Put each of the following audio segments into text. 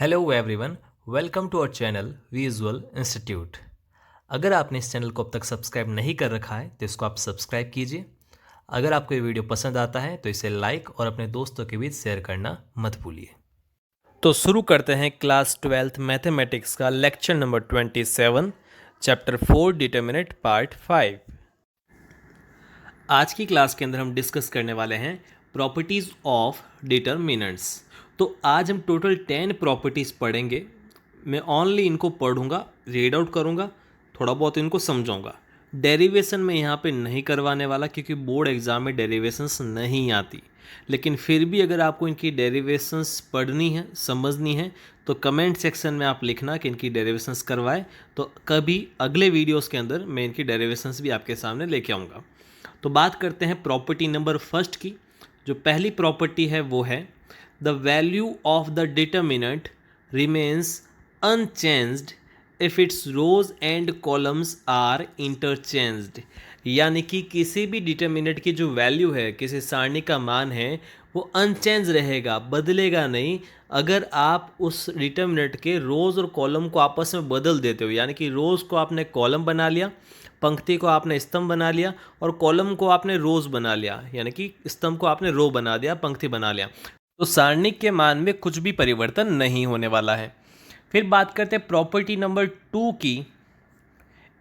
Hello everyone, welcome to our channel visual institute. अगर आपने इस चैनल को अब तक सब्सक्राइब नहीं कर रखा है तो इसको आप सब्सक्राइब कीजिए। अगर आपको ये वीडियो पसंद आता है तो इसे लाइक और अपने दोस्तों के बीच शेयर करना मत भूलिए। तो शुरू करते हैं क्लास 12th मैथमेटिक्स का lecture number 27, chapter 4 determinant part 5। आज की क्लास के अंदर हम डिस्कस करने वाले हैं प्रॉपर्टीज़ ऑफ डिटरमिनेंट्स। तो आज हम टोटल 10 प्रॉपर्टीज़ पढ़ेंगे। मैं ओनली इनको पढ़ूंगा, रीड आउट करूंगा, थोड़ा बहुत इनको समझाऊंगा। डेरिवेशन में यहाँ पे नहीं करवाने वाला क्योंकि बोर्ड एग्जाम में डेरिवेशंस नहीं आती। लेकिन फिर भी अगर आपको इनकी डेरिवेशंस पढ़नी है, समझनी है, तो कमेंट सेक्शन में आप लिखना कि इनकी डेरिवेशंस करवाए, तो कभी अगले वीडियोस के अंदर मैं इनकी डेरिवेशंस भी आपके सामने लेके आऊँगा। तो बात करते हैं प्रॉपर्टी नंबर फर्स्ट की। जो पहली प्रॉपर्टी है वो है the value of the determinant remains unchanged if its rows and columns are interchanged. यानी कि किसी भी डिटरमिनेंट की जो वैल्यू है, किसी सारणी का मान है, वो अनचेंज रहेगा, बदलेगा नहीं। अगर आप उस डिटरमिनेंट के रोज और कॉलम को आपस में बदल देते हो, यानी कि रोज को आपने कॉलम बना लिया, पंक्ति को आपने स्तंभ बना लिया और कॉलम को आपने रोज बना लिया, यानी कि स्तंभ को आपने रो बना दिया, पंक्ति बना लिया, तो सारणी के मान में कुछ भी परिवर्तन नहीं होने वाला है। फिर बात करते हैं प्रॉपर्टी नंबर 2 की।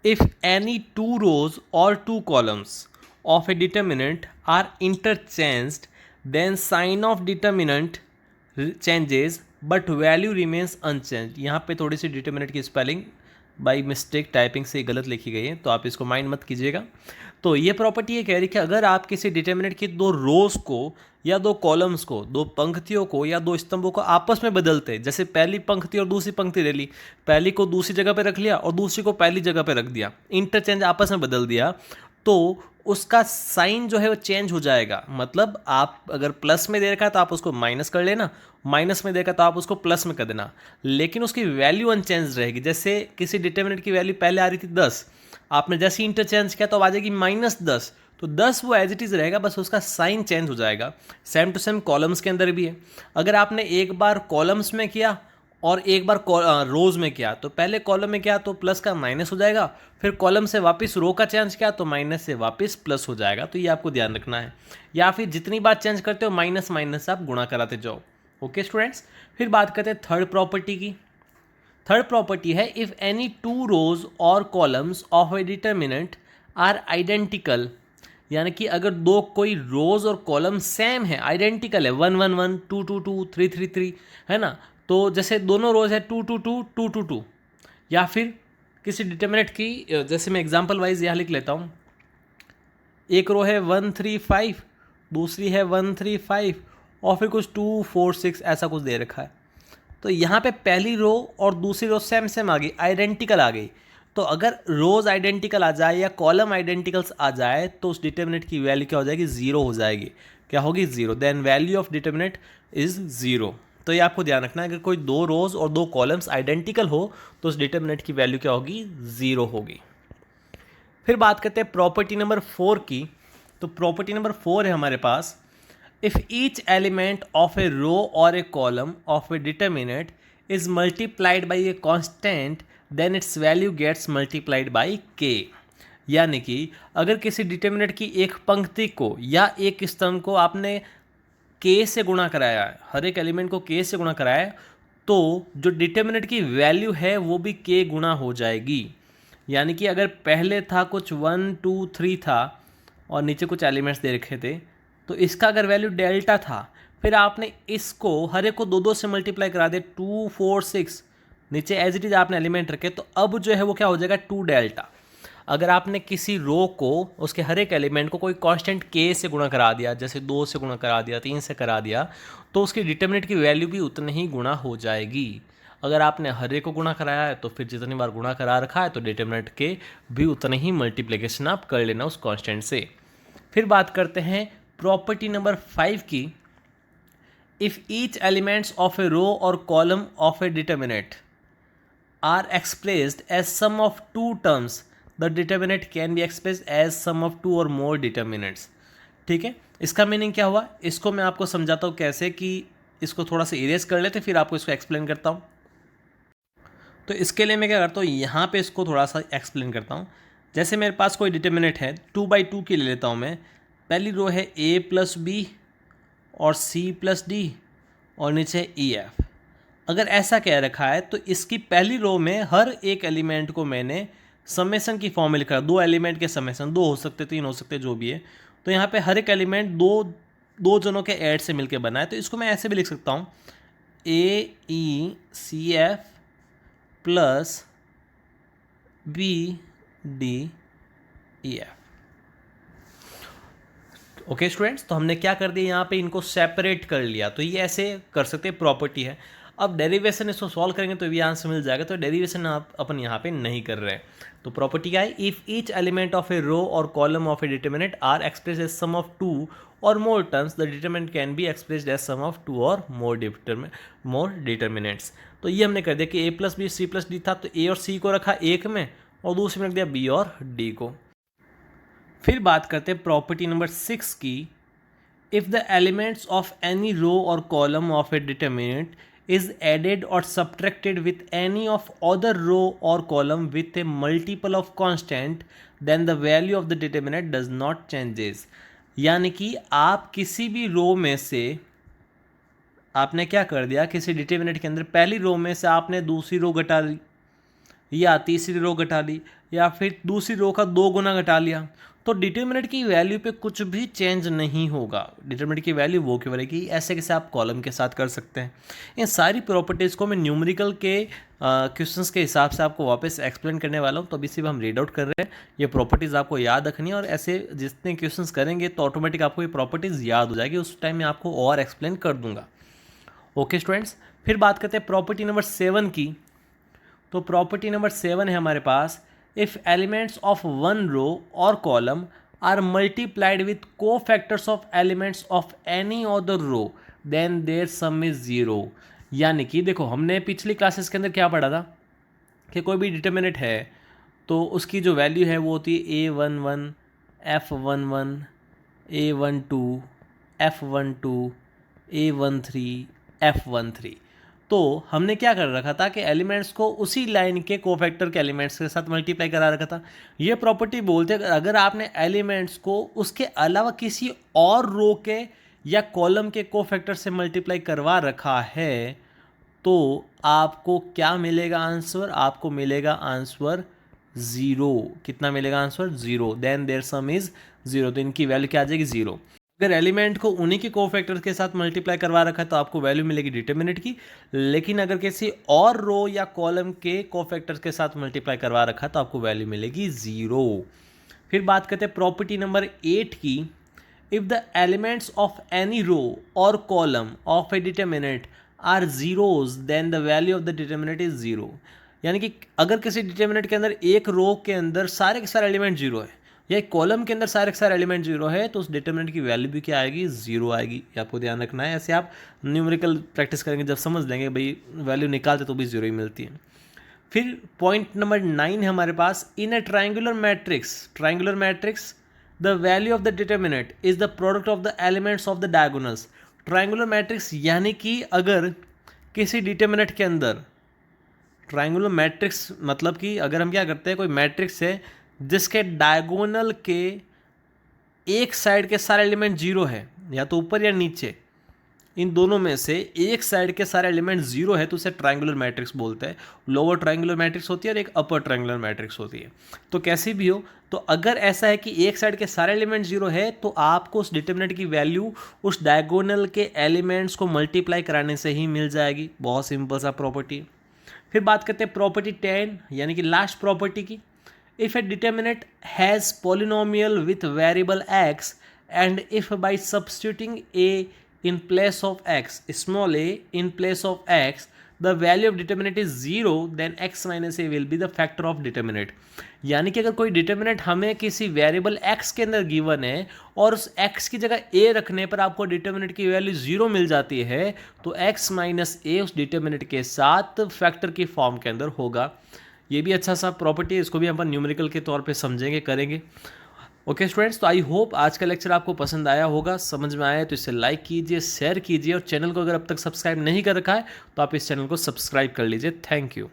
इफ एनी 2 रोज और 2 columns of a determinant are interchanged then sign of determinant changes but value remains unchanged. यहाँ पे थोड़ी सी डिटरमिनेंट की स्पेलिंग बाई मिस्टेक टाइपिंग से गलत लिखी गई है, तो आप इसको माइंड मत कीजिएगा। तो ये प्रॉपर्टी ये कह रही है कि अगर आप किसी डिटरमिनेंट की 2 रोज को या 2 कॉलम्स को, 2 पंक्तियों को या 2 स्तंभों को आपस में बदलते, जैसे पहली पंक्ति और दूसरी पंक्ति ले ली, पहली को दूसरी जगह पे रख लिया और दूसरी को पहली जगह पे रख दिया, इंटरचेंज आपस में बदल दिया, तो उसका साइन जो है वो चेंज हो जाएगा। मतलब आप अगर प्लस में दे रखा है तो आप उसको माइनस कर लेना, माइनस में देखा तो आप उसको प्लस में कर देना, लेकिन उसकी वैल्यू अनचेंज रहेगी। जैसे किसी डिटरमिनेंट की वैल्यू पहले आ रही थी 10, आपने जैसे इंटरचेंज किया तो अब आ जाएगी -10, तो 10 वो एज इट इज़ रहेगा, बस उसका साइन चेंज हो जाएगा। सेम टू सेम कॉलम्स के अंदर भी है। अगर आपने एक बार कॉलम्स में किया और एक बार रोज में किया, तो पहले कॉलम में किया तो प्लस का माइनस हो जाएगा, फिर कॉलम से वापस रो का चेंज किया तो माइनस से वापस प्लस हो जाएगा। तो ये आपको ध्यान रखना है। या फिर जितनी बार चेंज करते हो माइनस माइनस आप गुणा कराते जाओ। ओके स्टूडेंट्स, फिर बात करते हैं थर्ड प्रॉपर्टी की। थर्ड प्रॉपर्टी है इफ एनी 2 रोज और columns of a determinant are identical. यानी कि अगर दो कोई रोज और कॉलम सेम है, आइडेंटिकल है, 1 1 1 2 2 2 3 3 3, है ना, तो जैसे दोनों रोज है 2 2 2 2 2 2, या फिर किसी डिटरमिनेंट की, जैसे मैं एग्जांपल वाइज यहाँ लिख लेता हूँ, एक रो है 1 3 5, दूसरी है 1 3 5 और फिर कुछ 2 4 6 ऐसा कुछ दे रखा है। तो यहाँ पे पहली रो और दूसरी रो सेम सेम आ गई, आइडेंटिकल आ गई। तो अगर रोज आइडेंटिकल आ जाए या कॉलम आइडेंटिकल्स आ जाए तो उस डिटरमिनेंट की वैल्यू क्या हो जाएगी? 0 हो जाएगी। क्या होगी? 0। Then value of determinant is 0। तो ये आपको ध्यान रखना है, अगर कोई 2 रोज और 2 कॉलम्स आइडेंटिकल हो तो उस डिटरमिनेंट की वैल्यू क्या होगी? 0 होगी। फिर बात करते हैं प्रॉपर्टी नंबर 4 की। तो प्रॉपर्टी नंबर 4 है हमारे पास, if each element of a row or a column of a determinant is multiplied by a constant then its value gets multiplied by k। यानी कि अगर किसी डिटरमिनेंट की एक पंक्ति को या एक स्तंभ को आपने k से गुणा कराया है, हर एक एलिमेंट को k से गुणा कराया है, तो जो डिटरमिनेंट की वैल्यू है वो भी k गुणा हो जाएगी। यानी कि अगर पहले था कुछ 1 2 3 था और नीचे कुछ एलिमेंट्स दे रखे थे, तो इसका अगर वैल्यू डेल्टा था, फिर आपने इसको हर एक को 2 2 से मल्टीप्लाई करा दे, 2 4 6, नीचे एज इट इज आपने एलिमेंट रखे, तो अब जो है वो क्या हो जाएगा? 2 डेल्टा। अगर आपने किसी रो को, उसके हर एक एलिमेंट को कोई कांस्टेंट k से गुणा करा दिया, जैसे 2 से गुणा करा दिया, 3 से करा दिया, तो उसकी डिटरमिनेंट की वैल्यू भी उतनी ही गुणा हो जाएगी। अगर आपने हर एक को गुणा कराया है तो फिर जितनी बार गुणा करा रखा है तो डिटरमिनेंट के भी उतने ही मल्टीप्लिकेशन आप कर लेना उस कांस्टेंट से। फिर बात करते हैं प्रॉपर्टी नंबर 5 की। If each elements of a row और column of a determinant are expressed as sum of 2 terms the determinant can be expressed as sum of 2 और मोर डिटरमिनेंट्स। ठीक है, इसका मीनिंग क्या हुआ? इसको मैं आपको समझाता हूँ कैसे, कि इसको थोड़ा सा इरेज कर लेते फिर आपको इसको एक्सप्लेन करता हूँ। तो इसके लिए मैं क्या करता हूँ, यहाँ पे इसको थोड़ा सा एक्सप्लेन करता हूँ। जैसे मेरे पास कोई डिटर्मिनेंट है 2/2 की ले लेता हूँ मैं। पहली रो है a+b और c+d और नीचे EF। अगर ऐसा कह रखा है तो इसकी पहली रो में हर एक एलिमेंट को मैंने समेसन की फॉर्म में लिखा, 2 एलिमेंट के समेसन, 2 हो सकते, 3 हो सकते, जो भी है। तो यहाँ पे हर एक एलिमेंट दो जनों के ऐड से मिलकर बना है। तो इसको मैं ऐसे भी लिख सकता हूँ AECF plus BDEF। Okay students, तो हमने क्या कर दिया, यहाँ पे इनको सेपरेट कर लिया। तो ये ऐसे कर सकते हैं, प्रॉपर्टी है। अब डेरिवेशन इसको सॉल्व करेंगे तो भी आंसर मिल जाएगा। तो डेरिवेशन आप अपन यहाँ पे नहीं कर रहे हैं। तो प्रॉपर्टी क्या है, if each element of a row और column of a determinant are expressed as sum of 2 और more terms, the determinant can be expressed as sum of 2 और मोर डिटरमिनेंट्स। तो ये हमने कर दिया कि a+b c+d था, तो a और c को रखा एक में और दूसरे में रख दिया b और d को। फिर बात करते हैं प्रॉपर्टी नंबर 6 की। If the elements of any row और column of a determinant is added or subtracted with any of other row or column with a multiple of constant, then the value of the determinant does not changes। यानी कि आप किसी भी रो में से आपने क्या कर दिया, किसी डिटरमिनेंट के अंदर पहली रो में से आपने दूसरी रो घटा ली या तीसरी रो घटा ली या फिर दूसरी रो का 2 गुना घटा लिया, तो डिटरमिनेंट की वैल्यू पे कुछ भी चेंज नहीं होगा। डिटरमिनेंट की वैल्यू वो क्यों रहेगी। ऐसे कैसे आप कॉलम के साथ कर सकते हैं। इन सारी प्रॉपर्टीज़ को मैं न्यूमेरिकल के क्वेश्चंस के हिसाब से आपको वापस एक्सप्लेन करने वाला हूँ। तो अभी सिर्फ हम रीड आउट कर रहे हैं। ये प्रॉपर्टीज़ आपको याद रखनी है और ऐसे जितने क्वेश्चंस करेंगे तो ऑटोमेटिक आपको ये प्रॉपर्टीज़ याद हो जाएगी। उस टाइम मैं आपको और एक्सप्लेन कर दूंगा। ओके स्टूडेंट्स, फिर बात करते हैं प्रॉपर्टी नंबर 7 की। तो प्रॉपर्टी नंबर 7 है हमारे पास, if elements of one row or column are multiplied with cofactors of elements of any other row then their sum is 0। यानी कि देखो, हमने पिछली क्लासेस के अंदर क्या पढ़ा था कि कोई भी डिटरमिनेंट है तो उसकी जो वैल्यू है वो होती है A11 F11 A12 F12 A13 F13। तो हमने क्या कर रखा था कि एलिमेंट्स को उसी लाइन के कोफैक्टर के एलिमेंट्स के साथ मल्टीप्लाई करा रखा था। ये प्रॉपर्टी बोलते हैं अगर आपने एलिमेंट्स को उसके अलावा किसी और रो के या कॉलम के कोफैक्टर से मल्टीप्लाई करवा रखा है तो आपको क्या मिलेगा आंसर, आपको मिलेगा आंसर 0। कितना मिलेगा answer, 0। Then there sum is 0। तो इनकी वैल्यू क्या आ जाएगी, 0। अगर एलिमेंट को उन्हीं के कोफैक्टर्स के साथ मल्टीप्लाई करवा रखा है तो आपको वैल्यू मिलेगी डिटरमिनेंट की। लेकिन अगर किसी और रो या कॉलम के कोफैक्टर्स के साथ मल्टीप्लाई करवा रखा है तो आपको वैल्यू मिलेगी 0। फिर बात करते हैं प्रॉपर्टी नंबर 8 की। If the elements of any row और column of a determinant are zeros then the value of the determinant is 0। यानी कि अगर किसी डिटरमिनेंट के अंदर एक रो के अंदर सारे के सारे एलिमेंट 0 है या एक कॉलम के अंदर सारे के सारे एलिमेंट 0 है तो उस डिटरमिनेंट की वैल्यू भी क्या आएगी, 0 आएगी। ये आपको ध्यान रखना है। ऐसे आप न्यूमेरिकल प्रैक्टिस करेंगे जब समझ लेंगे भाई वैल्यू निकालते तो भी 0 ही मिलती है। फिर पॉइंट नंबर 9 है हमारे पास, in a triangular matrix the value of the determinant is the product of the elements of the diagonals. Triangular matrix यानी कि अगर किसी डिटरमिनेंट के अंदर, ट्राइंगुलर मैट्रिक्स मतलब कि अगर हम क्या करते हैं, कोई मैट्रिक्स है जिसके डायगोनल के एक साइड के सारे एलिमेंट 0 है, या तो ऊपर या नीचे, इन दोनों में से एक साइड के सारे एलिमेंट 0 है तो उसे ट्राइंगुलर मैट्रिक्स बोलते हैं। लोअर ट्राइंगुलर मैट्रिक्स होती है और एक अपर ट्राइंगुलर मैट्रिक्स होती है। तो कैसी भी हो, तो अगर ऐसा है कि एक साइड के सारे एलिमेंट 0 है तो आपको उस डिटरमिनेंट की वैल्यू उस डायगोनल के एलिमेंट्स को मल्टीप्लाई कराने से ही मिल जाएगी। बहुत सिंपल सा प्रॉपर्टी। फिर बात करते हैं प्रॉपर्टी 10 यानी कि लास्ट प्रॉपर्टी की। If a determinant has polynomial with variable x and if by substituting a in place of x, small a in place of x, the value of determinant is 0, then x minus a will be the factor of determinant। यानी कि अगर कोई determinant हमें किसी variable x के अंदर given है और उस x की जगह a रखने पर आपको डिटर्मिनेंट की वैल्यू 0 मिल जाती है तो x माइनस a उस डिटर्मिनेंट के साथ फैक्टर की फॉर्म के अंदर होगा। ये भी अच्छा सा प्रॉपर्टी है, इसको भी हम न्यूमेरिकल के तौर पे समझेंगे, करेंगे। ओके स्टूडेंट्स, तो आई होप आज का लेक्चर आपको पसंद आया होगा, समझ में आया तो इसे लाइक कीजिए, शेयर कीजिए और चैनल को अगर अब तक सब्सक्राइब नहीं कर रखा है तो आप इस चैनल को सब्सक्राइब कर लीजिए। Thank you.